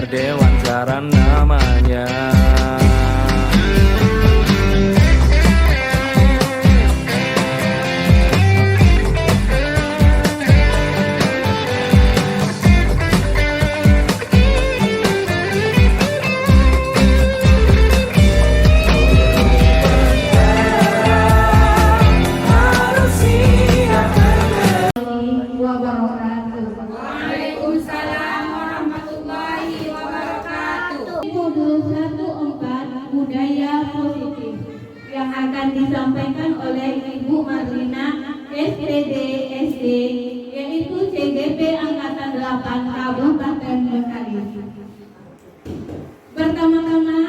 Dewan Saran namanya. Waalaikumsalam warahmatullahi wabarakatuh. 14 budaya positif yang akan disampaikan oleh Ibu Marlina SPD SD, yaitu CGP Angkatan 8 Kabupaten Bengkalis. Pertama-tama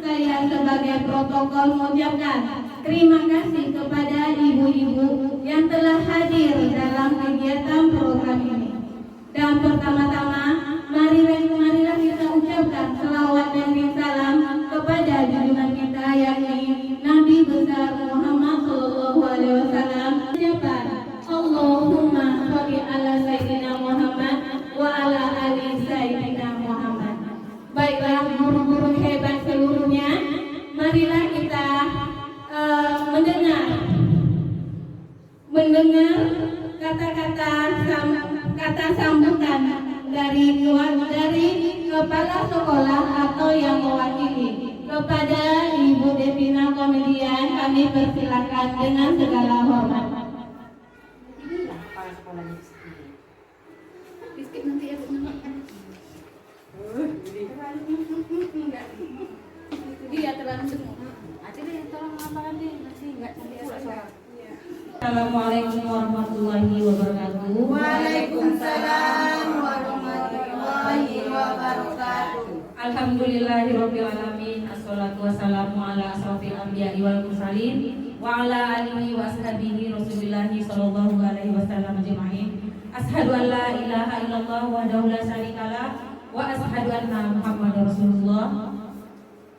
saya sebagai protokol mengucapkan terima kasih kepada ibu-ibu yang telah hadir dalam kegiatan program ini. Dan pertama-tama marilah kita ucapkan selawat dan salam kepada junjungan kita yakni Nabi besar Muhammad Sallallahu Alaihi Wasallam. Ucapan Allahumma sholli ala Sayyidina Muhammad wa ala ali Sayyidina Muhammad. Baiklah guru-guru hebat seluruhnya, marilah kita mendengar kata sambutan dari kepala sekolah atau yang mewakili. Kepada Ibu Devina Komedian kami persilakan dengan segala hormat. Inilah kepala sekolahnya sendiri. Biskuit nanti ya Bu. Dia terlalu semua. Aja deh tolong ngapain deh nanti enggak sampai suara. Assalamualaikum warahmatullahi wabarakatuh. Waalaikumsalam warahmatullahi wabarakatuh. Alhamdulillahirabbil alamin. Assalatu wassalamu ala asrofil anbiya'i wal mursalin wa ala alihi wa ashabihi Rasulillahi sallallahu alaihi wasallam ajma'in. Asyhadu an la ilaha illallah wahdahu la syarikalah wa asyhadu anna Muhammadar Rasulullah.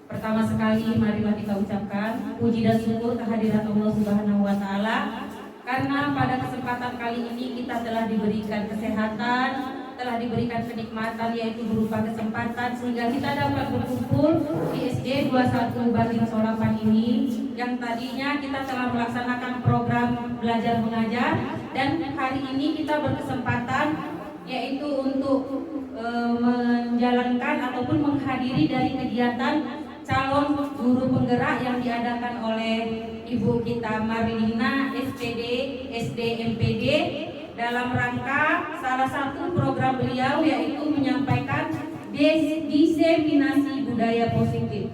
Pertama sekali marilah kita ucapkan puji dan syukur kehadirat Allah Subhanahu wa taala karena pada kesempatan kali ini kita telah diberikan kesehatan, telah diberikan kenikmatan yaitu berupa kesempatan sehingga kita dapat berkumpul di SD 21 Batin Solapan ini yang tadinya kita telah melaksanakan program belajar mengajar dan hari ini kita berkesempatan yaitu untuk menjalankan ataupun menghadiri dari kegiatan calon guru penggerak yang diadakan oleh Ibu kita Marlina SPD SD MPD dalam rangka salah satu program beliau yaitu menyampaikan diseminasi budaya positif.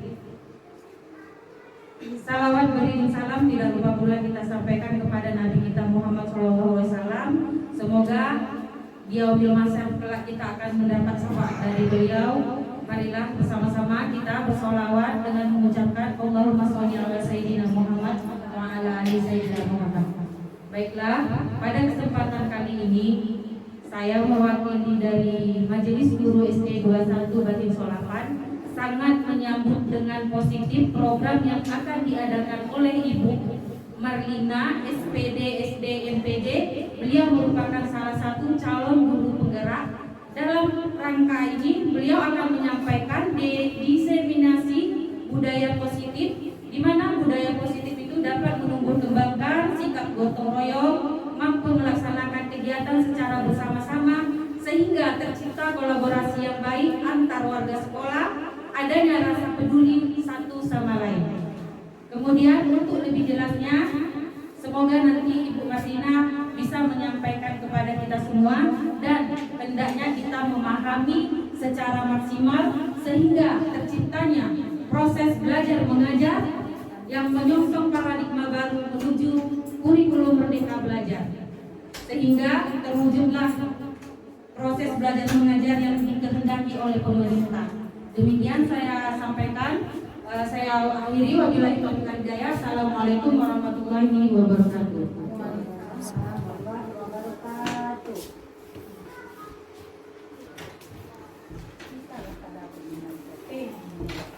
Salawat beriring salam tidak lupa pula kita sampaikan kepada Nabi kita Muhammad SAW. Semoga di yaumil mahsyar kelak kita akan mendapat syafaat dari beliau. Marilah bersama-sama kita bersolawat dengan mengucapkan Allahumma sholli ala Sayyidina Muhammad wa ala ali Sayyidina Muhammad. Baiklah, pada kesempatan kali ini saya mewakili dari Majelis Guru SD 21 Batin Solapan sangat menyambut dengan positif program yang akan diadakan oleh Ibu Marlina SPD SD MPD. Beliau merupakan salah satu calon guru penggerak. Dalam rangka ini beliau akan menyampaikan diseminasi budaya positif, di mana budaya positif itu dapat menumbuh kembangkan sikap gotong royong, mampu melaksanakan kegiatan secara bersama-sama sehingga tercipta kolaborasi yang baik antar warga sekolah, adanya rasa peduli satu sama lain. Kemudian untuk lebih jelasnya, semoga nanti Ibu Marlina bisa menyampaikan kepada kita semua dan hendaknya kita memahami secara maksimal sehingga terciptanya proses belajar mengajar yang menyongsong paradigma baru menuju kurikulum merdeka belajar sehingga terwujudlah proses belajar mengajar yang dikehendaki oleh pemerintah. Demikian saya sampaikan. Saya akhiri wabillahi taufiq wal hidayah. Assalamualaikum warahmatullahi wabarakatuh.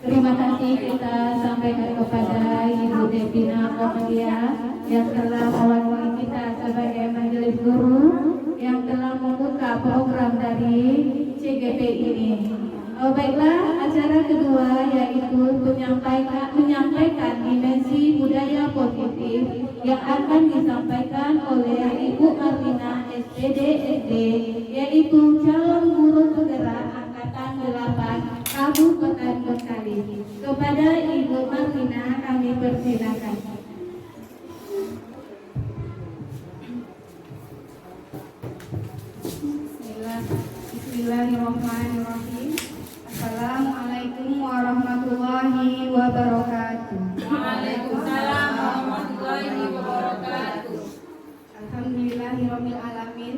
Terima kasih kita sampaikan kepada Ibu Devina Komedian yang telah mewakili kita sebagai majelis guru yang telah membuka program dari CGP ini. Baiklah, acara kedua yaitu menyampaikan dimensi budaya positif yang akan disampaikan oleh Ibu Marlina SPD SD, yaitu calon guru penggerak angkatan 8 Kabupaten Bengkalis. Kepada Ibu Marlina kami persilakan. Bismillahirrahmanirrahim. Assalamualaikum warahmatullahi wabarakatuh. Waalaikumsalam warahmatullahi wabarakatuh. Alhamdulillahirabbil alamin.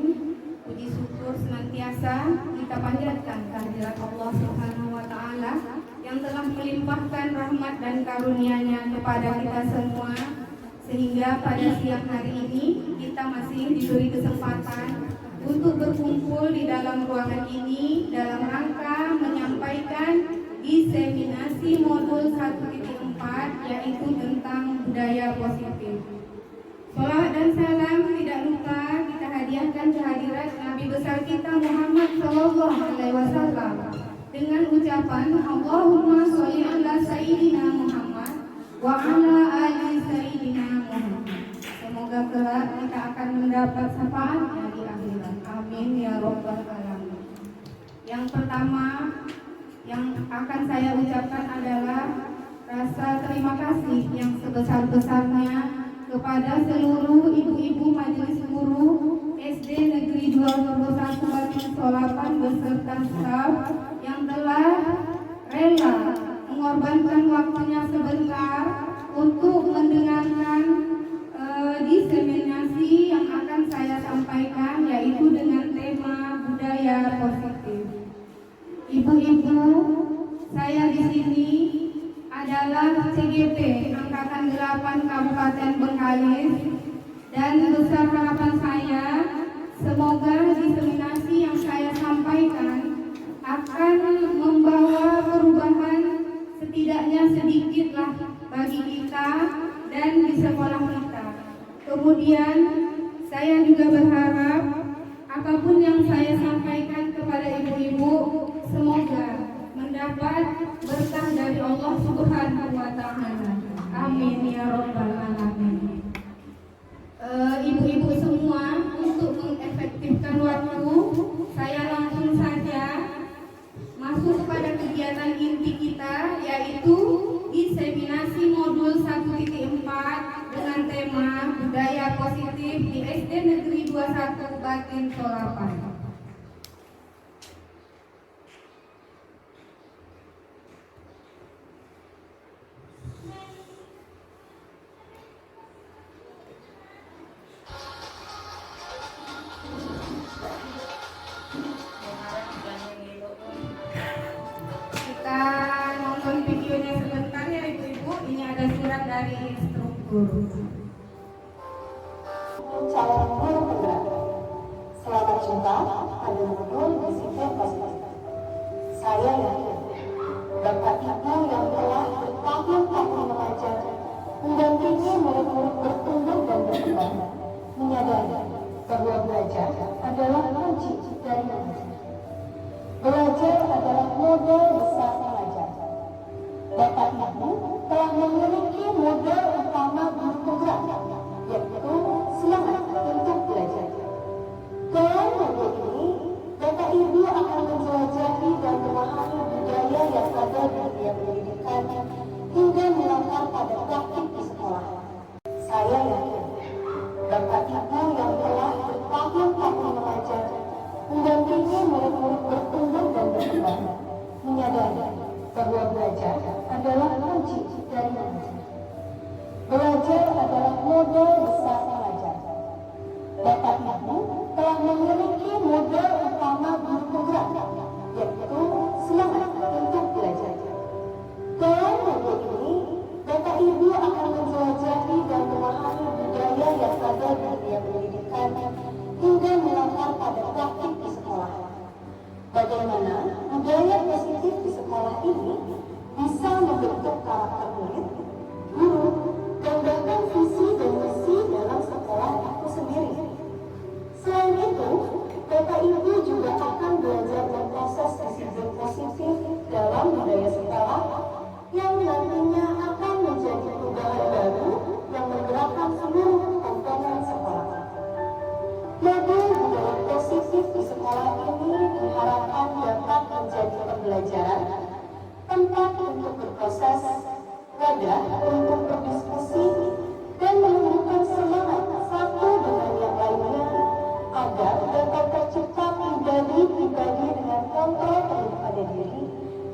Puji syukur senantiasa kita panjatkan kehadirat Allah Subhanahu wa taala yang telah melimpahkan rahmat dan karunia-Nya kepada kita semua, sehingga pada siang hari ini kita masih diberi kesempatan untuk berkumpul di dalam ruangan ini dalam rangka menyampaikan diseminasi modul 1.4, yaitu tentang budaya positif. Salawat dan salam tidak lupa kita hadiahkan kehadirat Nabi besar kita Muhammad SAW dengan ucapan Allahumma sholli ala Sayyidina Muhammad wa ala ali Sayyidina Muhammad. Semoga kelak kita akan mendapat syafaatnya di akhirat. Amin ya Rabbal alamin. Yang pertama yang akan saya ucapkan adalah rasa terima kasih yang sebesar-besarnya kepada seluruh ibu-ibu majelis guru SD Negeri 21 Batin Solapan beserta staf yang telah rela mengorbankan waktunya sebentar untuk mendengarkan diseminasi yang akan saya sampaikan, yaitu dengan tema budaya positif. Ibu-ibu, saya di sini adalah CGP Angkatan 8 Kabupaten Bengkalis, dan besar harapan saya semoga diseminasi yang saya sampaikan akan membawa perubahan setidaknya sedikitlah bagi kita dan di sekolah kita. Kemudian saya juga berharap apapun yang saya sampaikan kepada ibu-ibu semoga mendapat berkah dari Allah Subhanahu wa taala. Amin ya rabbal alamin. Ibu-ibu semua, untuk mengefektifkan waktu, saya langsung saja masuk pada kegiatan inti kita, yaitu diseminasi modul 1.4 dengan tema budaya positif di SD Negeri 21 Batin Solapan. Kita nonton videonya sebentar ya ibu-ibu. Ini ada surat dari instruktur. Calon guru penggerak. Selamat jumpa pada modul disiplin positif. Saya yakin Bapak Ibu yang telah bertahun-tahun mengajar, mendampingi murid-murid bertumbuh dan berkembang, menyadari bahwa belajar adalah kunci dari belajar. Belajar adalah modal besar pelajar. Bapak Ibu telah memiliki modal utama guru penggerak, yaitu semangat untuk belajar. Dalam modul ini, Bapak Ibu akan menjelajahi dan memahami budaya yang ada di dunia pendidikan hingga melangkah pada praktik di sekolah. Saya yakin Bapak Ibu yang telah bertahun-tahun mengajar, mendampingi murid-murid bertumbuh dan berkembang, menyadari bahwa belajar adalah kunci dari belajar. Belajar adalah modal besar pelajar. Bapak Ibu telah memiliki modal utama guru penggerak, yaitu semangat untuk belajar. Dalam modul ini, Bapak Ibu akan menjelajahi dan memahami budaya yang ada di dunia pendidikan hingga melangkah pada praktik di sekolah. Bagaimana budaya positif di sekolah ini bisa membentuk karakter murid, guru, dan bahkan visi dan misi dalam sekolah itu sendiri. Selain itu, PKIU juga akan belajar memproses disiplin positif dalam budaya sekolah yang nantinya akan menjadi perubahan baru yang menggerakkan seluruh komponen sekolah. Model budaya positif di sekolah ini diharapkan dapat menjadi pembelajaran, tempat untuk berproses, wadah untuk berdiskusi, dan menumbuhkan semangat satu dengan yang lainnya agar dapat tercipta pribadi-pribadi dengan kontrol penuh pada diri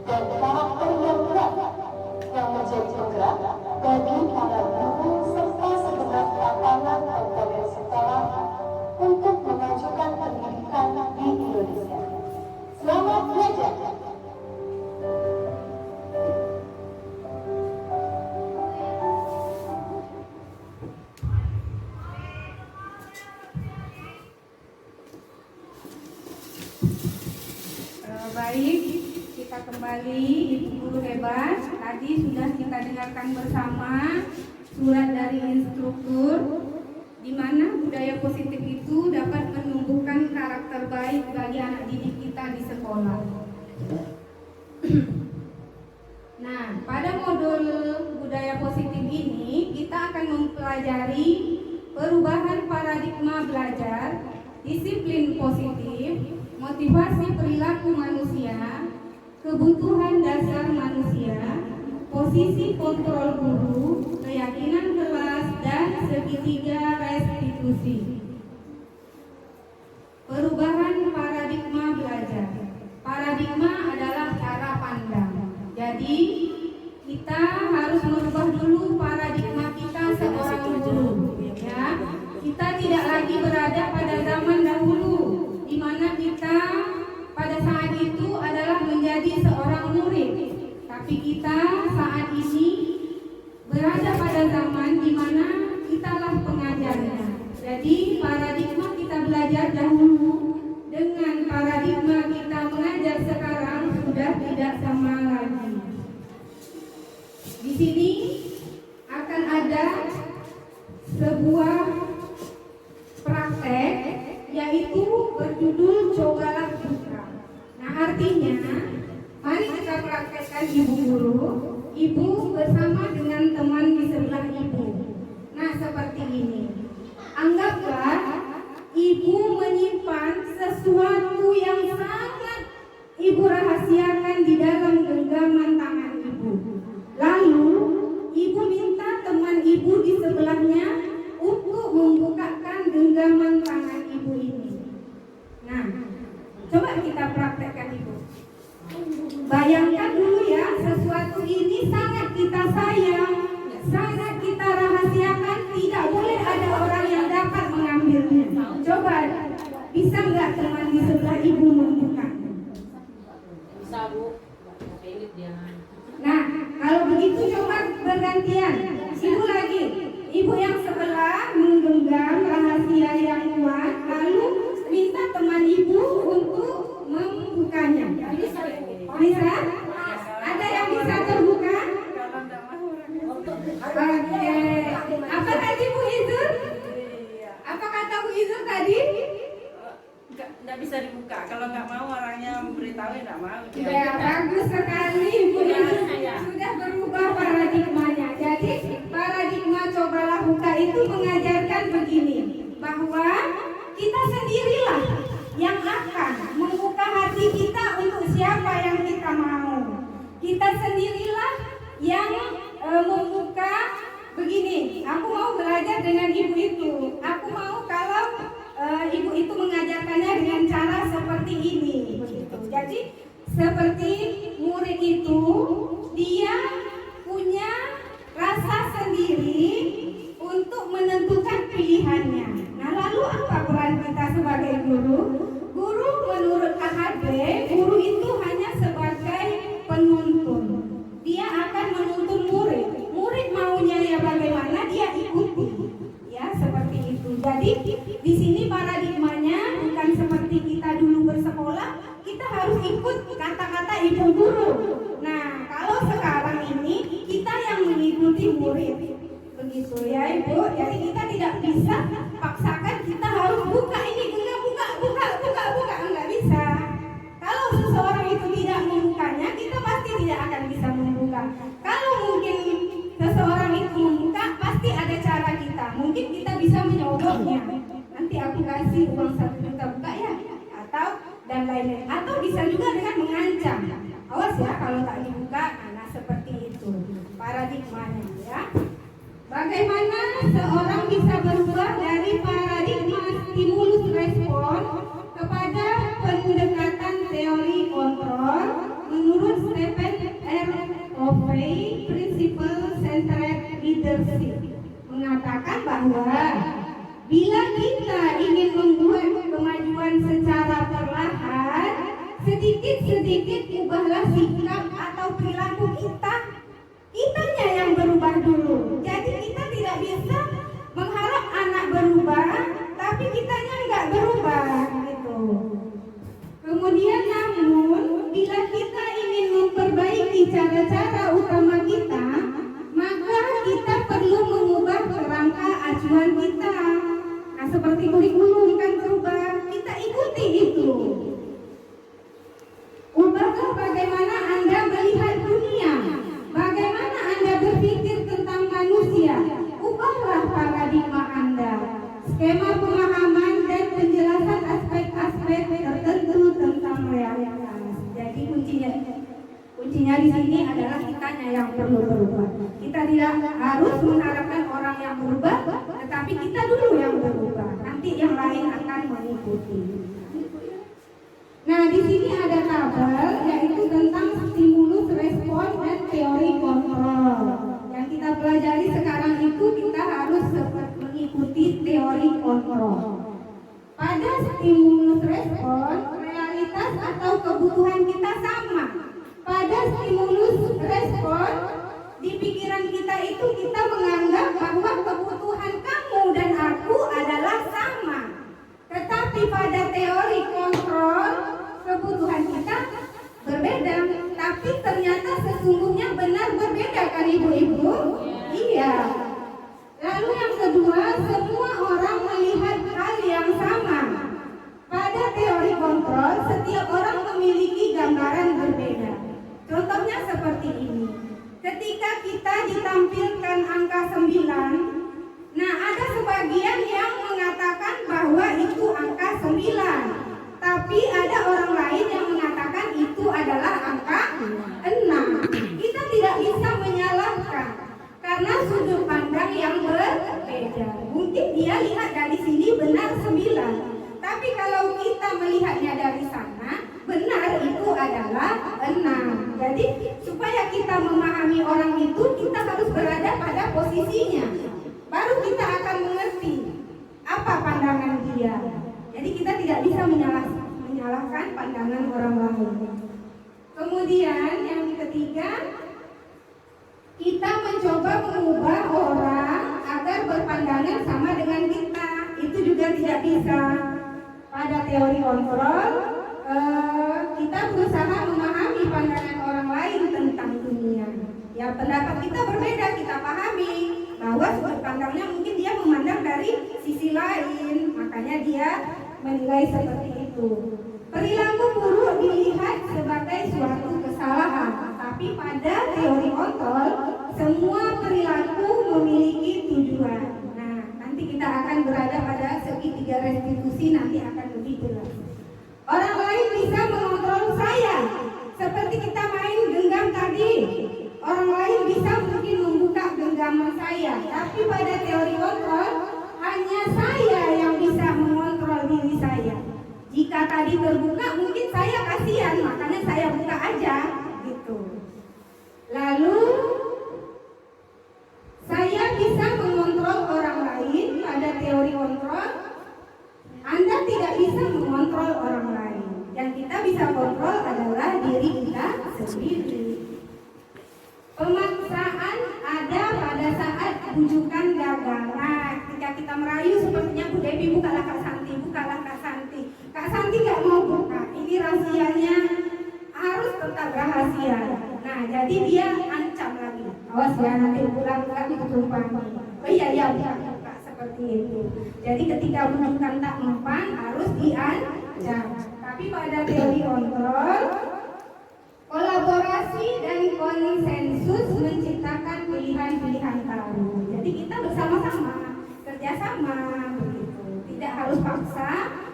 dan karakter yang kuat yang menjadi penggerak bagi para guru serta segenap lapangan komponen sekolah untuk memajukan pendidikan di Indonesia. Selamat belajar! Baik, kita kembali Ibu Guru Hebat. Tadi sudah kita dengarkan bersama surat dari instruktur di mana budaya positif itu dapat menumbuhkan karakter baik bagi anak didik kita di sekolah. Nah, pada modul budaya positif ini kita akan mempelajari perubahan paradigma belajar, disiplin positif, motivasi perilaku manusia, kebutuhan dasar manusia, posisi kontrol guru, keyakinan kelas, dan segitiga restitusi. Perubahan paradigma belajar. Paradigma adalah cara pandang. Jadi kita harus merubah dulu paradigma kita seorang guru, ya. Kita tidak lagi berada pada zaman dahulu, di mana kita pada saat itu adalah menjadi seorang murid, tapi kita saat ini berada pada zaman di mana kitalah pengajarnya. Jadi paradigma kita belajar dahulu dengan paradigma kita mengajar sekarang sudah tidak sama lagi. Di sini akan ada sebuah praktek yaitu berjudul Cobalah Buka. Nah, artinya mari kita praktekkan Ibu Guru, Ibu bersama dengan teman di sebelah Ibu. Nah, seperti ini. Anggaplah Ibu menyimpan sesuatu yang sangat Ibu rahasiakan di dalam genggaman tangan Ibu. Lalu Ibu minta teman Ibu di sebelahnya untuk membukakan genggaman tangan Ibu ini. Nah, coba kita praktekkan Ibu. Bayangkan dulu ya, sesuatu ini sangat kita sayang, sangat kita rahasiakan, tidak boleh ada orang yang dapat mengambilnya. Coba, bisa nggak teman di sebelah Ibu membuka? Bisa, Bu. Pelit dia. Nah, kalau begitu coba bergantian. Ibu lagi. Ibu yang sebelah menggenggam rahasia yang kuat, lalu minta teman Ibu untuk membukanya. Bisa? Ada yang bisa terbuka? Oke. Apa tadi Bu Izur? Apa kata Bu Izur tadi? Nggak bisa dibuka. Kalau nggak mau orangnya memberitahu nggak mau. Ya, bagus sekali Bu Izur sudah berubah paradigmanya. Jadi paradigma cobalah buka itu mengajarkan begini, bahwa kita sendirilah yang akan membuka hati kita untuk siapa yang kita mau. Kita sendirilah yang membuka begini, aku mau belajar dengan ibu itu, aku mau kalau ibu itu mengajarkannya dengan cara seperti ini, begitu. Jadi seperti murid itu dia punya rasa sendiri untuk menentukan pilihannya. Nah, lalu apa peran kita sebagai guru? Guru menurut KHB, guru itu hanya sebagai penuntun. Dia akan menuntun murid. Murid maunya ya bagaimana dia ikuti. Ya, seperti itu. Jadi di sini paradigmanya bukan seperti kita dulu bersekolah, kita harus ikut kata-kata ibu guru. Nah, kalau sekarang ini kita yang mengikuti murid. Begitu ya Ibu. Jadi kita tidak bisa paksakan kita harus buka ini, buka. lain-lain. Atau bisa juga dengan mengancam. Awas ya kalau tak dibuka, nah seperti itu paradigmanya ya. Bagaimana seorang bisa berubah dari paradigma stimulus respon kepada pendekatan teori kontrol menurut Stephen R. Covey, Principle Centered Leadership, mengatakan bahwa bila kita ingin membuat kemajuan secara perlahan, sedikit-sedikit ubahlah sikap atau perilaku kita. Kitanya yang berubah dulu. Jadi kita tidak bisa mengharap anak berubah, tapi kitanya nggak berubah gitu. Kemudian namun, bila kita ingin memperbaiki cara-cara utama kita, maka kita perlu mengubah kerangka acuan kita. Nah, seperti kurikulum kan berubah, kita ikuti itu. Ubahlah bagaimana Anda melihat dunia, bagaimana Anda berpikir tentang manusia. Ubahlah paradigma Anda, skema pemahaman dan penjelasan aspek-aspek tertentu tentang realitas. Jadi kuncinya di sini adalah kitanya yang perlu berubah. Kita tidak harus mengharapkan orang yang berubah, tetapi kita dulu yang berubah. Nanti yang lain akan mengikuti. Nah, di sini ada tabel yaitu tentang stimulus respon dan teori kontrol. Yang kita pelajari sekarang itu kita harus mengikuti teori kontrol. Pada stimulus respon, realitas atau kebutuhan kita sama. Pada stimulus respon, di pikiran kita itu kita menganggap bahwa kebutuhan kamu dan aku adalah sama. Tetapi pada teori kontrol, kebutuhan kita berbeda. Tapi ternyata sesungguhnya benar berbeda kan ibu-ibu? Iya. Lalu yang kedua, semua orang melihat hal yang sama. Pada teori kontrol, setiap orang memiliki gambaran berbeda. Contohnya seperti ini. Ketika kita ditampilkan angka 9, nah ada sebagian yang mengatakan bahwa itu angka 9. Tapi ada orang lain yang mengatakan itu adalah angka 6. Kita tidak bisa menyalahkan karena sudut pandang yang berbeda. Mungkin dia lihat dari sini benar 9, tapi kalau kita melihatnya dari sana, benar itu adalah 6. Jadi supaya kita memahami orang itu, kita harus berada pada posisinya. Baru kita akan mengerti apa pandangan dia. Jadi kita tidak bisa menyalahkan pandangan orang lain. Kemudian yang ketiga, kita mencoba mengubah orang agar berpandangan sama dengan kita. Itu juga tidak bisa. Pada teori kontrol, kita berusaha memahami pandangan orang lain tentang dunia. Ya, pendapat kita berbeda, kita pahami bahwa sudut pandangnya mungkin dia memandang dari sisi lain, makanya dia menilai seperti itu. Perilaku buruk dilihat sebagai suatu kesalahan, tapi pada teori kontrol semua perilaku memiliki tujuan. Nah, nanti kita akan berada pada segitiga restitusi, nanti akan lebih jelas. Orang lain bisa mengontrol saya, seperti kita main genggam tadi. Orang lain bisa mungkin membuka genggaman saya, tapi pada teori kontrol hanya saya yang bisa mengontrol diri saya. Jika tadi terbuka, mungkin saya kasihan, makanya saya buka aja, gitu. Lalu saya bisa mengontrol orang lain pada teori kontrol. Anda tidak bisa mengontrol orang lain. Yang kita bisa kontrol adalah diri kita sendiri. Pemaksaan ada pada saat bujukan gagal. Nah, ketika kita merayu sepertinya Bu Devi, bukalah Kak Santi, bukalah Kak Santi. Kak Santi nggak mau buka. Ini rahasianya harus tetap rahasia. Nah, jadi dia ancam lagi. Awas ya, nanti pulang lagi ketumpang. Oh iya, buka seperti itu. Jadi ketika bujukan tak mempan harus diancam. Tapi pada teori kontrol, kolaborasi dan konsensus menciptakan pilihan-pilihan baru. Jadi kita bersama-sama, kerjasama begitu. Tidak harus paksa,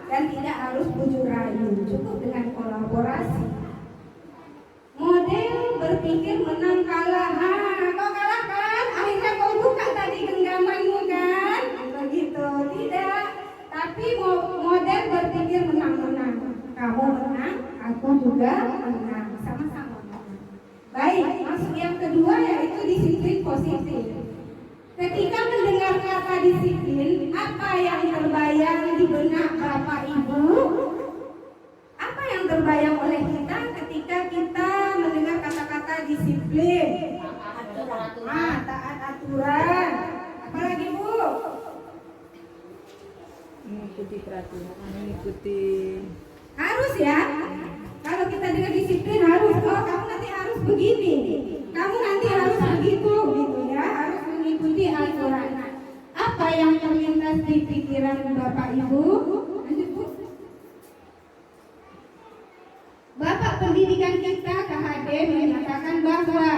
dan tidak harus bujuk rayu, cukup dengan kolaborasi. Model berpikir menang kalah, kau kalah kan? Akhirnya kau buka tadi genggamanmu kan? Begitu, tidak. Tapi model berpikir menang-menang. Kamu menang, aku juga menang, sama-sama menang. Baik, masuk yang kedua yaitu disiplin positif. Ketika mendengar kata disiplin, apa yang terbayang di benak Bapak Ibu? Apa yang terbayang oleh kita ketika kita mendengar kata-kata disiplin? Taat aturan. Apalagi Bu? Mengikuti peraturan, mengikuti. Harus ya. Kalau kita dengar disiplin harus, oh kamu nanti harus begini, kamu nanti harus begitu, gitu ya. Harus mengikuti aturan. Apa yang terlintas di pikiran Bapak Ibu? Lanjut Bu. Bapak pendidikan kita KHD menyatakan bahwa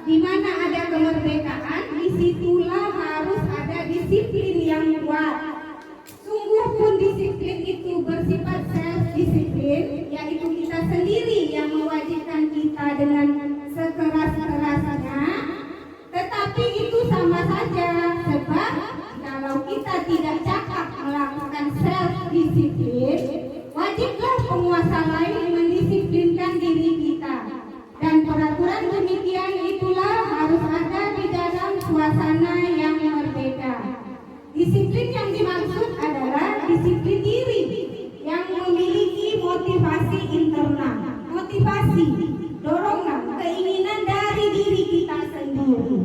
di mana ada kemerdekaan, disitulah harus ada disiplin yang kuat. Sungguh pun disiplin itu bersifat self-disiplin, yaitu kita sendiri yang mewajibkan kita dengan sekeras-kerasnya. Tetapi itu sama saja, sebab kalau kita tidak cakap melakukan self-disiplin, wajiblah penguasa lain mendisiplinkan diri kita. Dan peraturan demikian itulah harus ada di dalam suasana yang berbeda. Disiplin yang dimaksud adalah disiplin diri yang memiliki motivasi internal, motivasi, dorongan, keinginan dari diri kita sendiri.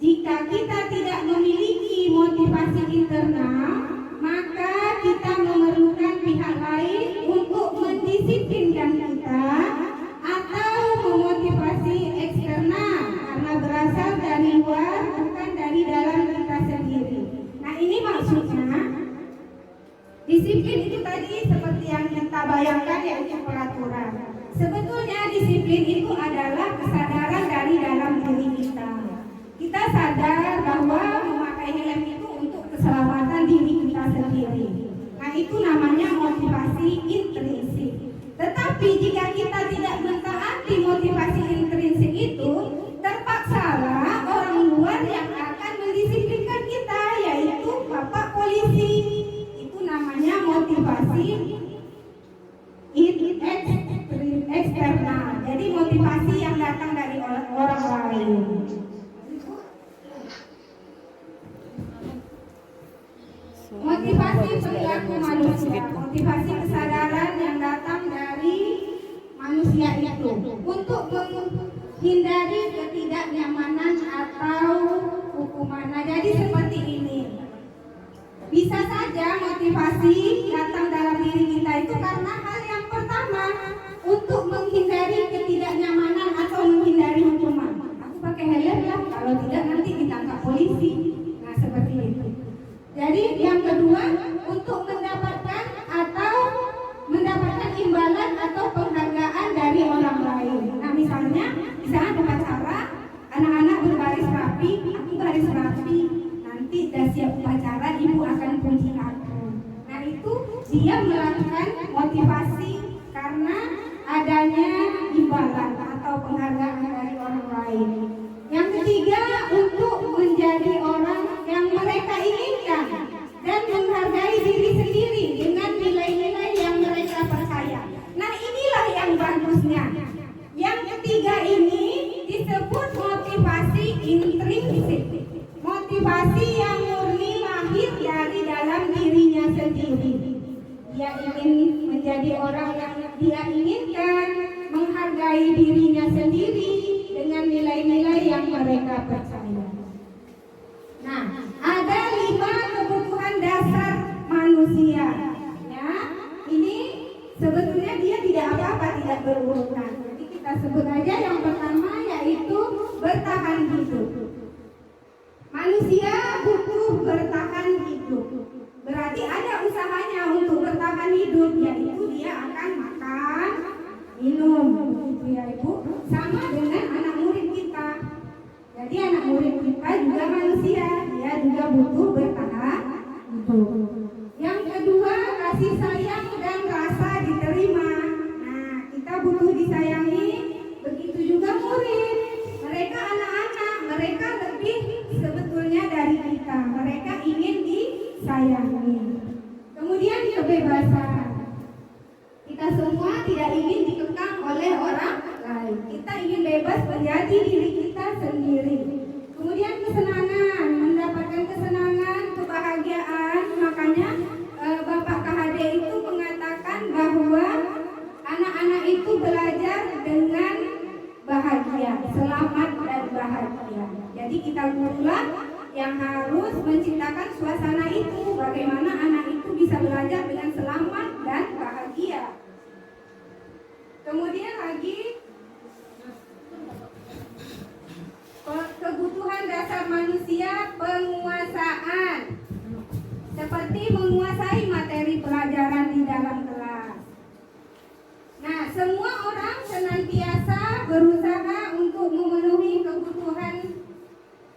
Jika kita tidak memiliki motivasi internal, maka kita memerlukan pihak lain untuk mendisiplinkan kita atau memotivasi eksternal karena berasal dari luar, bukan dari dalam kita sendiri. Nah, ini maksudnya disiplin itu tadi seperti yang kita bayangkan, yaitu peraturan. Sebetulnya disiplin itu adalah kesadaran dari dalam diri kita. Kita sadar bahwa memakai helm itu untuk keselamatan diri kita sendiri. Nah, itu namanya motivasi intrinsik. Tetapi jika kita tidak mentaati motivasi intrinsik itu, terpaksalah orang luar yang akan mendisiplinkan kita, yaitu Bapak polisi. Itu namanya motivasi eksternal. Jadi motivasi yang datang dari orang lain. Motivasi perilaku manusia, motivasi kesadaran yang datang dari manusia itu untuk menghindari ketidaknyamanan atau hukuman. Nah, jadi seperti ini. Bisa saja motivasi datang dalam diri kita itu karena hal yang pertama, untuk menghindari ketidaknyamanan atau menghindari hukuman. Aku pakai helm ya, kalau tidak nanti ditangkap polisi. Nah, seperti itu. Jadi yang kedua, untuk mendapatkan imbalan atau penghargaan dari orang lain. Nah, misalnya ada upacara, anak-anak berbaris rapi, aku baris rapi. Nanti dah siap upacara, ibu akan puji aku. Nah, itu dia melakukan motivasi karena adanya imbalan atau penghargaan dari orang lain. Yang ketiga, untuk menjadi orang yang mereka inginkan dan menghargai diri sendiri dengan nilai-nilai yang mereka percaya. Nah, inilah yang bagusnya. Yang ketiga ini disebut motivasi intrinsik. Motivasi yang murni lahir dari dalam dirinya sendiri. Dia ingin menjadi orang yang dia inginkan, menghargai dirinya sendiri dengan nilai-nilai yang mereka percaya. Nah, ada 5 kebutuhan dasar manusia. Ya, ini sebetulnya dia tidak apa-apa, tidak berurutan. Jadi kita sebut aja yang pertama, yaitu bertahan hidup. Manusia butuh bertahan hidup. Berarti ada usahanya untuk bertahan hidup, yaitu dia akan makan, minum, gitu ya Ibu. Sama dengan anak murid kita. Jadi anak murid kita juga manusia, dia juga butuh bertahan hidup. Yang kedua, kasih sayang tidak ingin dikekang oleh orang lain. Kita ingin bebas menjadi diri kita sendiri. Kemudian kesenangan, mendapatkan kesenangan, kebahagiaan. Makanya Bapak KHD itu mengatakan bahwa anak-anak itu belajar dengan bahagia, selamat dan bahagia. Jadi kita gurulah yang harus menciptakan suasana itu, bagaimana anak itu bisa belajar dengan selamat dan bahagia. Kemudian lagi kebutuhan dasar manusia, penguasaan, seperti menguasai materi pelajaran di dalam kelas. Nah, semua orang senantiasa berusaha untuk memenuhi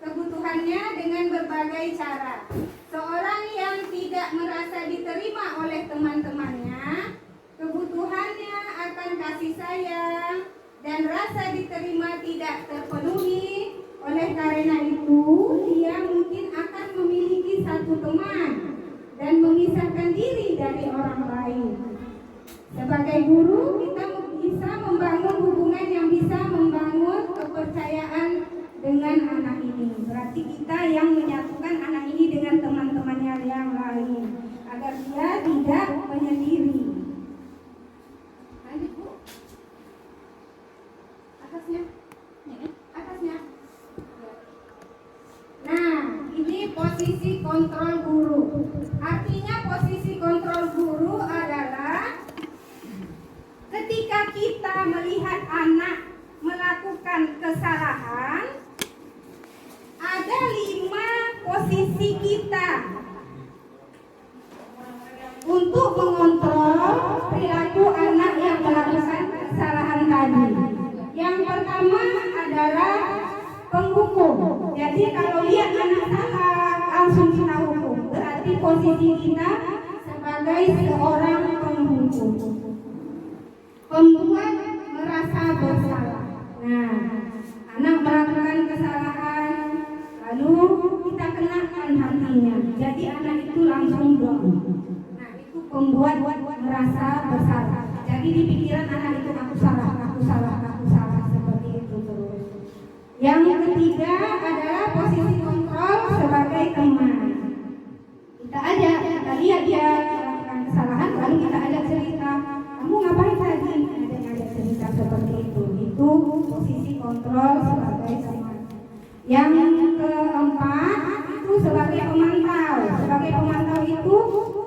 kebutuhannya dengan berbagai cara. Seorang yang tidak merasa diterima oleh teman-temannya, kebutuhannya akan kasih sayang dan rasa diterima tidak terpenuhi. Oleh karena itu, dia mungkin akan memiliki satu teman dan memisahkan diri dari orang lain. Sebagai guru, kita bisa membangun hubungan yang bisa membangun kepercayaan dengan anak ini. Berarti kita yang menyatukan anak ini dengan teman-temannya yang lain, agar dia tidak menyendiri. Lanjut, Bu. Atasnya. Atasnya. Nah, ini posisi kontrol guru. Artinya posisi kontrol guru adalah ketika kita melihat anak melakukan kesalahan, ada 5 posisi kita untuk mengontrol perilaku anak yang melakukan kesalahan tadi. Yang pertama adalah penghukum. Jadi kalau lihat anak salah, langsung kita hukum. Berarti posisi kita sebagai seorang penghukum. Pembuat merasa bersalah. Nah, anak melakukan kesalahan, lalu kita kenakan hatinya. Jadi anak itu langsung down. Nah, itu pembuat merasa bersalah. Jadi di pikiran anak itu aku salah, seperti itu terus. Yang ketiga adalah posisi kontrol sebagai teman. Kita ajak, kita lihat dia melakukan kesalahan, lalu kita ajak cerita. Kamu ngapain tadi? Ada cerita seperti itu. Itu posisi kontrol sebagai teman. Yang keempat itu sebagai pemantau. Sebagai pemantau itu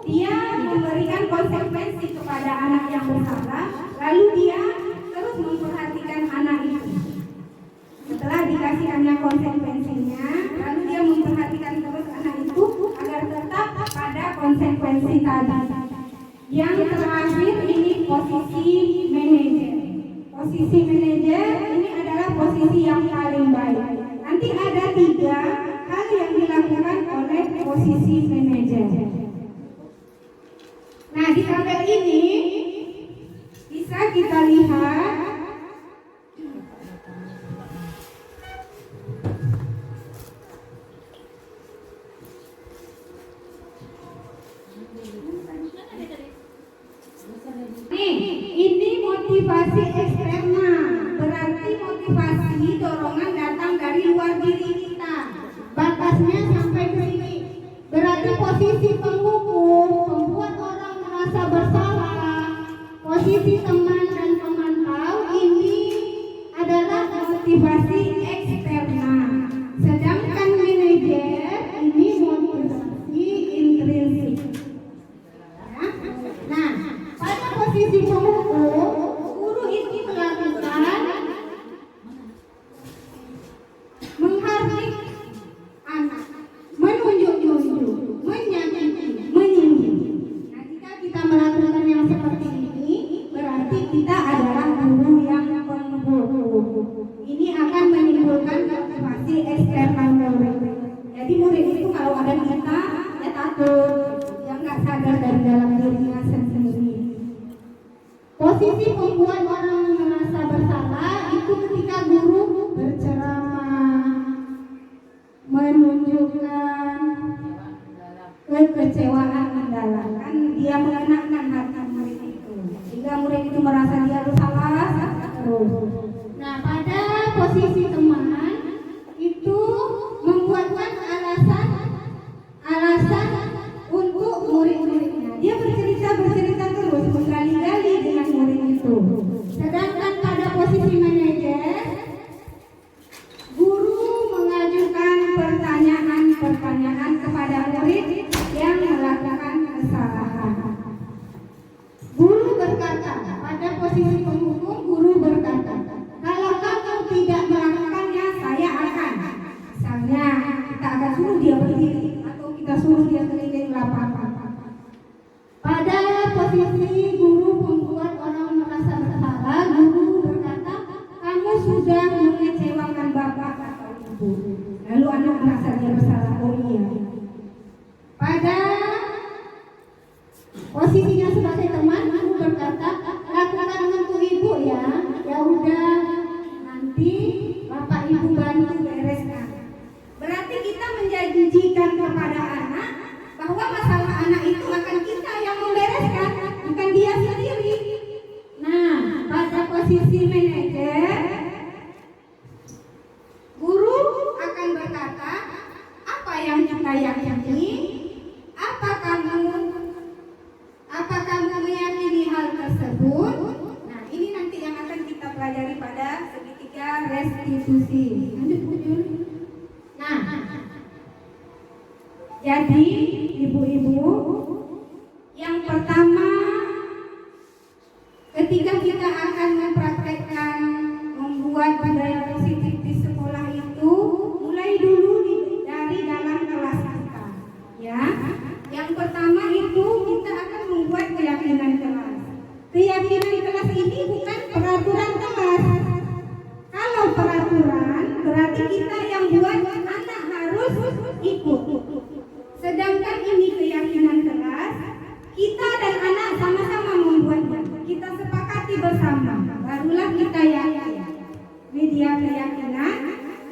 dia memberikan konsekuensi kepada anak yang bersalah, lalu dia terus memperhatikan anak itu. Setelah dikasihkannya konsekuensinya, lalu dia memperhatikan terus anak itu agar tetap pada konsekuensi tadi. Yang terakhir ini posisi manajer. Posisi manajer ini adalah posisi yang paling baik. Nanti ada 3 hal yang dilakukan oleh posisi manajer. Nah, di tabel ini bisa kita lihat ini motivasi eksternal, berarti motivasi dorongan datang dari luar diri kita. Batasnya sampai ke sini. Berarti posisi penghukum, membuat orang merasa bersalah, posisi teman dan pemantau ini adalah motivasi eksternal. Sedangkan manajer ini motivasi intrinsik. Nah, pada posisi penghukum, guru itu melakukan menghardik anak, menunjuk-nunjuk, menyakiti, menyindir. Nah, jika kita melakukan yang seperti ini, berarti kita adalah guru yang penghukum. Ini akan menimbulkan motivasi eksternal murid. Jadi murid itu kalau ada kita, ya takut, ya nggak sadar dari dalam dirinya sendiri. Posisi membuat orang merasa bersalah itu ketika guru berceramah, menunjukkan kekecewaan mendalam, kan dia mengenakkan hati murid itu. Jika murid itu merasa dia bersalah, terus. Nah, pada posisi teman itu membuatkan alasan untuk murid-muridnya. Dia bercerita terus, menggali-gali dengan murid itu. Sedangkan pada posisi manajer, guru mengajukan pertanyaan kepada murid yang melakukan kesalahan. Guru berkata, pada posisi penghukum, guru berkata, kalau kamu tidak melakukannya, saya akan. Misalnya, kita akan suruh dia berdiri atau kita suruh dia keliling lapangan. Pada posisi guru membuat orang merasa bersalah, guru berkata, kamu sudah mengecewakan bapak atau ibu. Lalu anak merasa dia bersalah, oh iya. Pada posisinya sebagai teman, guru berkata, lakukan untuk ibu ya. Ya udah, nanti bapak ibu bantu bereskan. Berarti kita menjanjikan kepada anak bahwa masalah anak itu akan kita yang membereskan, bukan dia sendiri. Nah, pada posisi manajer, guru akan berkata, apa yang kita yakini? Apa kamu meyakini hal tersebut? Nah, ini nanti yang akan kita pelajari pada segitiga restitusi. Lanjut, Bu Jul. Nah, jadi ibu-ibu, yang pertama ketika kita akan mempraktekkan membuat budaya positif di sekolah itu, mulai dulu dari dalam kelas kita, ya. Yang pertama itu kita akan membuat keyakinan kelas. Keyakinan kelas ini bukan peraturan kelas. Kalau peraturan berarti kita yang buat, anak harus ikut. Sedangkan ini keyakinan kelas, kita dan anak sama-sama membuatnya. Kita sepakati bersama, barulah kita yakin. Media keyakinan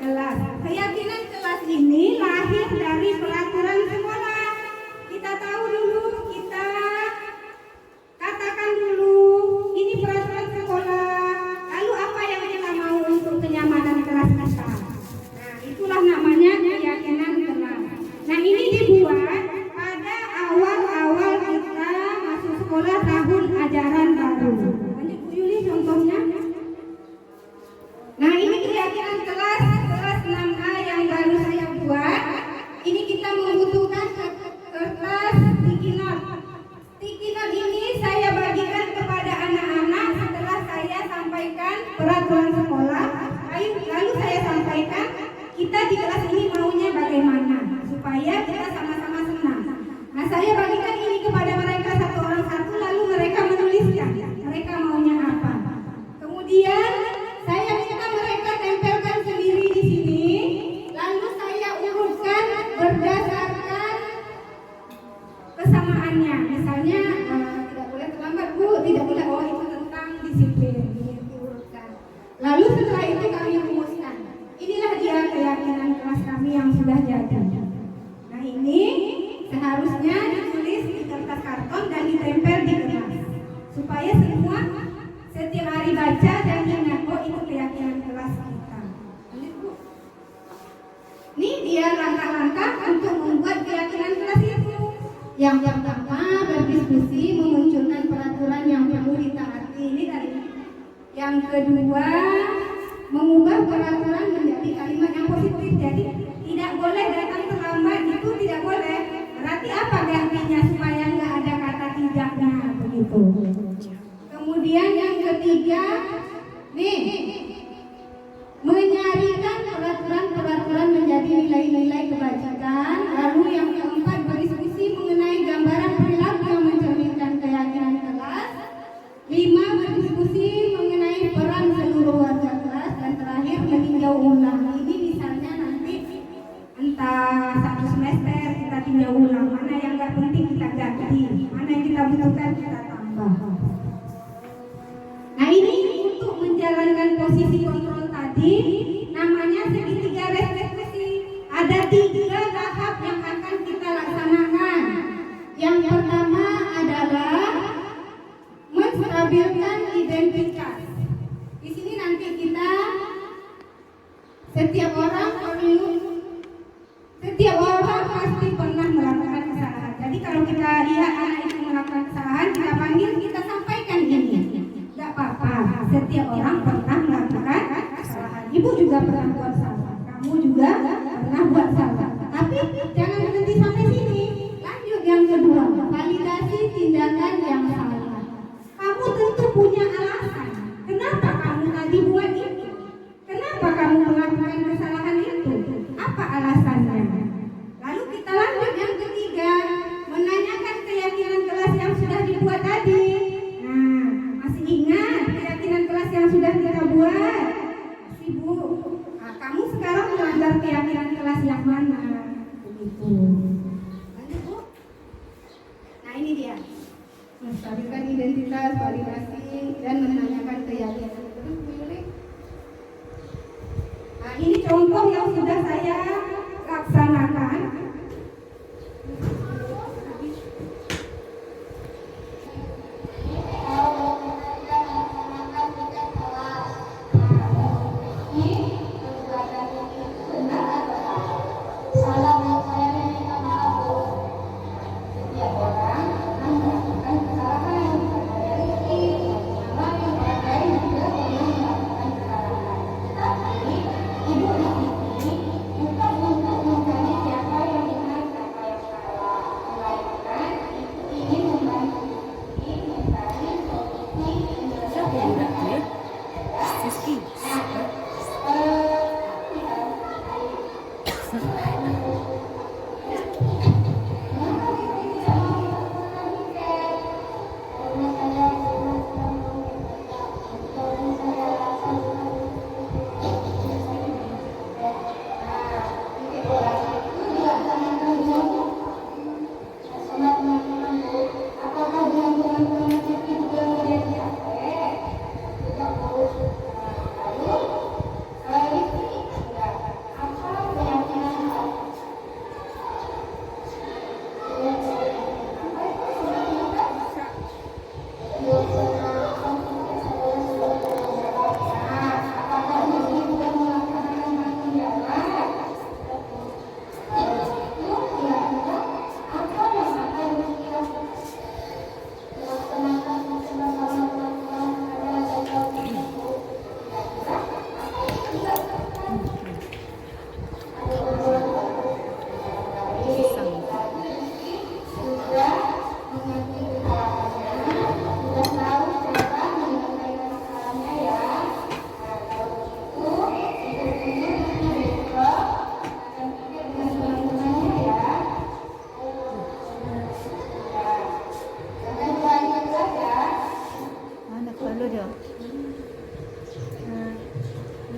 kelas. Keyakinan kelas ini lahir dari peraturan sekolah. Kita tahu dulu, kita katakan dulu, ini peraturan sekolah. Lalu apa yang kita mau untuk kenyamanan kelas kita? Nah, itulah namanya keyakinan kelas. Nah, ini dibuat pada awal-awal kita masuk sekolah tahun ajaran baru. Lanjut Bu Yuli contohnya. Nah, ini keyakinan kelas 6A yang baru saya buat. Ini kita membutuhkan kertas sticky note. Sticky note ini saya bagikan kepada anak-anak setelah saya sampaikan peraturan sekolah. Lalu saya sampaikan kita di kelas ini maunya bagaimana supaya kita sama-sama senang. Nah, saya bagikan ini kepada mereka satu orang satu, lalu mereka menuliskan mereka maunya apa. Kemudian saya minta mereka tempelkan sendiri di sini, lalu saya urutkan berdasarkan kesamaannya. Misalnya tidak boleh terlambat Bu, tidak boleh, oh itu tentang disiplin, ini diurutkan. Lalu setelah itu kami rumuskan. Inilah dia keyakinan kelas kami yang sudah jadi. Nah, ini seharusnya ditulis di kertas karton dan ditempel di kelas supaya semua setiap hari baca dan ingat, oh itu keyakinan kelas kita. Ini dia langkah-langkah untuk membuat keyakinan kelas itu. Yang pertama, berdiskusi, memunculkan peraturan yang perlu ditaati. Ini dari. Yang kedua, mengubah peraturan menjadi kalimat yang positif. Jadi tidak boleh datang terlambat, itu tidak boleh. Berarti apa gantinya supaya nggak ada kata tidaknya begitu. Kemudian yang ketiga, menyarikan peraturan-peraturan menjadi nilai-nilai kebajikan. Lalu yang keempat, berdiskusi mengenai gambaran perilaku yang mencerminkan keyakinan kelas. 5, berdiskusi mengenai peran seluruh warga kelas. Dan terakhir, meninjau ulang. Ini misalnya nanti entah satu semester kita tinjau ulang, mana yang nggak penting kita ganti, mana yang kita butuhkan kita tambah. Nah, ini untuk menjalankan posisi kontrol tadi namanya segitiga restitusi. Ada 3 tahap yang akan kita laksanakan. Yang pertama adalah menstabilkan menstabilkan identitas. Di sini nanti kita setiap orang pasti pernah melakukan kesalahan. Jadi kalau kita lihat anak itu melakukan kesalahan, kita panggil, kita sampaikan ini. Gak apa-apa, setiap orang pernah melakukan kesalahan. Ibu juga pernah buat salah, kamu juga pernah buat salah. Tapi jangan berhenti sampai sini. Lanjut yang kedua, validasi tindakan yang salah. Kamu tentu punya alasan. Kenapa kamu tadi buat itu? Kenapa kamu melakukan kesalahan itu? Apa alasannya? Lalu kita lanjut yang ketiga, menanyakan keyakinan kelas yang sudah dibuat tadi. Nah, masih ingat keyakinan kelas yang sudah kita buat? Masih, Bu. Nah, kamu sekarang melanggar keyakinan kelas yang mana? Begitu. Lanjut, Bu. Nah, ini dia. Menstabilkan identitas, validasi, dan menanyakan keyakinan. Terus, Bu Yuli. Nah, ini contoh yang sudah saya laksanakan.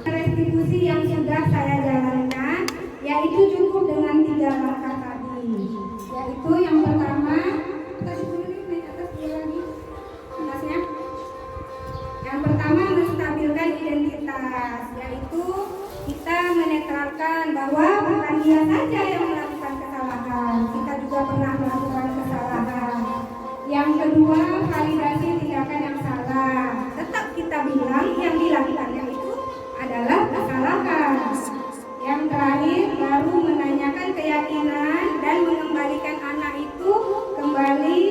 Restitusi yang sudah saya jalankan, yaitu cukup dengan 3 langkah tadi. Yaitu yang pertama, tadi dulu naik atas dia lagi, atasnya. Yang pertama menstabilkan identitas, yaitu kita menetralkan bahwa bukan dia saja yang melakukan kesalahan, kita juga pernah melakukan kesalahan. Yang kedua, validasi tindakan yang salah. Tetap kita bilang yang dilakukannya itu adalah kesalahan. Yang terakhir, baru menanyakan keyakinan dan mengembalikan anak itu kembali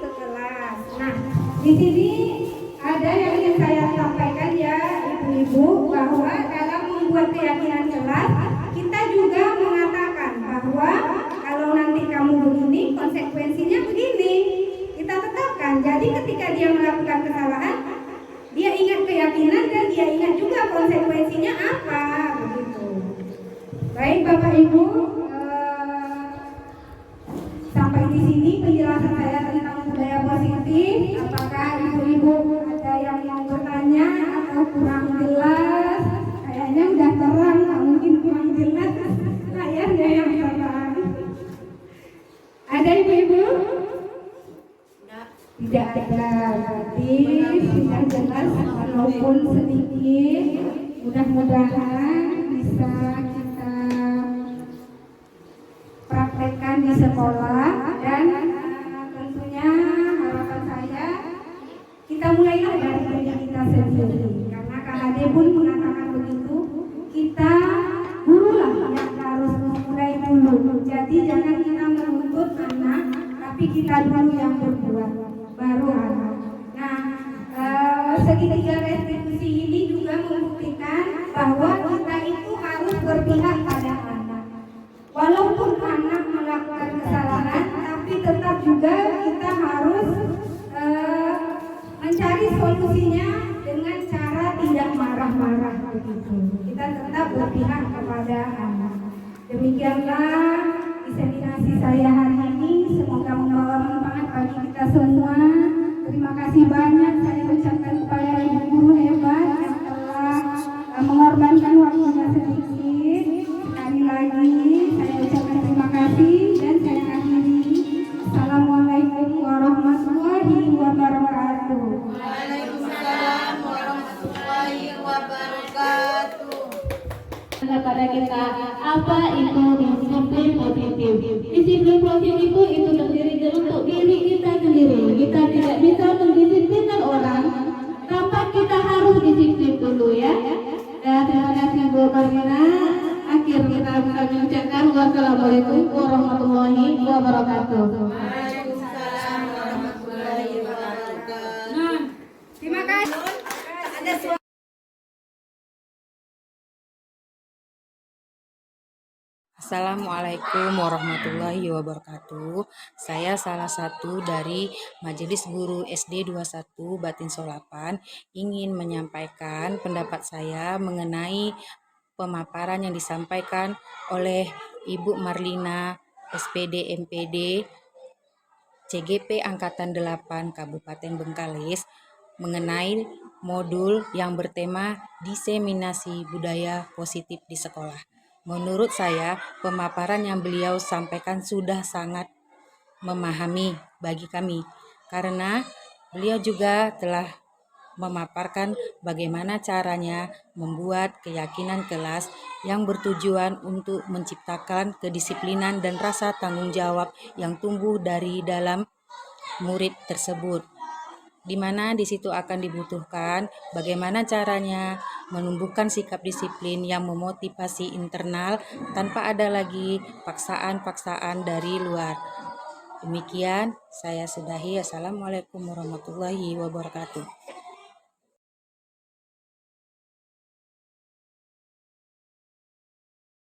ke kelas. Nah, di sini ada yang ingin saya sampaikan ya, ibu-ibu, bahwa dalam membuat keyakinan kelas, kita juga mengatakan bahwa kalau nanti kamu begini, konsekuensinya begini. Kita tetapkan. Jadi ketika dia melakukan kesalahan, dia ingat keyakinan dan dia ingat juga konsekuensinya apa, begitu. Baik Bapak Ibu, sampai di sini penjelasan saya tentang budaya positif. Apakah ibu-ibu ada yang mau bertanya atau kurang jelas? Kayaknya udah terang, nggak mungkin kurang jelas. Kayaknya yang terang. Ada ibu-ibu? Tidak ada, berarti sudah jelas walaupun sedikit. Mudah-mudahan bisa kita praktekkan di sekolah dan tentunya harapan saya kita mulailah dari diri kita sendiri, karena Kak Ade pun mengatakan begitu, kita gurulah yang harus memulai dulu. Jadi jangan kita menuntut anak, tapi kita dulu yang berbuat, baru anak. Nah, segitiga restitusi ini juga membuktikan bahwa kita itu harus berpihak pada anak. Walaupun anak melakukan kesalahan, tapi tetap juga kita harus mencari solusinya dengan cara tidak marah-marah begitu. Kita tetap berpihak kepada anak. Demikianlah diseminasi saya hari ini. Semoga membawa manfaat bagi kita semua. Terima kasih banyak saya ucapkan kepada ibu guru hebat yang telah mengorbankan waktunya sedikit. Sekali lagi saya ucapkan terima kasih dan saya akhiri. Assalamualaikum warahmatullahi wabarakatuh. Waalaikumsalam warahmatullahi wabarakatuh. Kepada kita, apa itu disiplin positif? Disiplin positif itu terdiri untuk diri kita sendiri. Kita tidak bisa mendisiplinkan orang tanpa kita harus disiplin dulu ya. Dan terima kasih Bu Marlina. Akhir kita bisa mengucapkan wassalamualaikum warahmatullahi wabarakatuh. Waalaikumsalam warahmatullahi wabarakatuh. Terima kasih. Assalamualaikum warahmatullahi wabarakatuh. Saya salah satu dari Majelis Guru SD 21 Batin Solapan ingin menyampaikan pendapat saya mengenai pemaparan yang disampaikan oleh Ibu Marlina SPD MPD CGP Angkatan 8 Kabupaten Bengkalis mengenai modul yang bertema diseminasi budaya positif di sekolah. Menurut saya, pemaparan yang beliau sampaikan sudah sangat memahami bagi kami, karena beliau juga telah memaparkan bagaimana caranya membuat keyakinan kelas yang bertujuan untuk menciptakan kedisiplinan dan rasa tanggung jawab yang tumbuh dari dalam murid tersebut, di mana di situ akan dibutuhkan bagaimana caranya menumbuhkan sikap disiplin yang memotivasi internal tanpa ada lagi paksaan-paksaan dari luar. Demikian saya sudahi. Assalamualaikum warahmatullahi wabarakatuh.